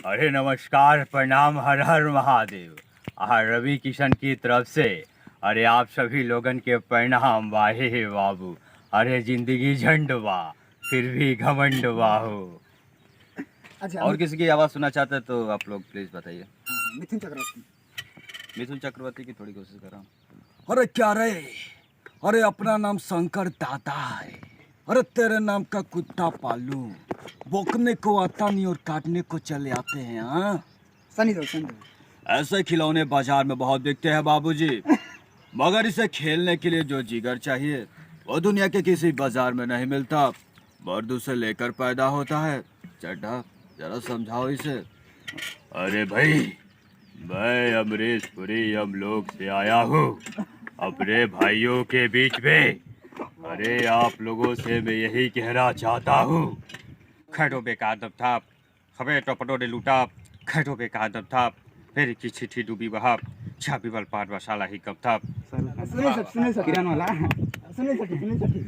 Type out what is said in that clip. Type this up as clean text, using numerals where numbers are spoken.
अरे नमस्कार, प्रणाम, हर हर महादेव। रवि किशन की तरफ से अरे आप सभी लोगन के प्रणाम। वाहे बाबू, अरे जिंदगी झंड वाह, फिर भी घमंड वाहो। अच्छा और किसी की आवाज़ सुनना चाहते हैं तो आप लोग प्लीज़ बताइए। मिथुन चक्रवर्ती। मिथुन चक्रवर्ती की थोड़ी कोशिश कर रहा हूँ। अरे क्या रे, अरे अपना नाम शंकर दादा है। अरे तेरे नाम का कुत्ता पालू, भौंकने को आता नहीं और काटने को चले आते हैं। हाँ, सनी देओल। ऐसे खिलौने बाजार में बहुत बिकते हैं बाबूजी, मगर इसे खेलने के लिए जो जिगर चाहिए वो दुनिया के किसी बाजार में नहीं मिलता। मर्द उसे लेकर पैदा होता है। चड्ढा, जरा समझाओ इसे। अरे भाई, मैं अमरीश पुरी यमलोक से आया हूँ अपने भाइयों के बीच में। अरे आप लोगों से मैं यही कहना चाहता हूँ, खैरो बेकार दब था, हमें टपटो ने लूटा, खैरो बेकार दब था, फिर की चिट्ठी डूबी वहाँ, छापी बल पार मसाला ही कब था। सुनील सठी किरण वाला सुनील सठी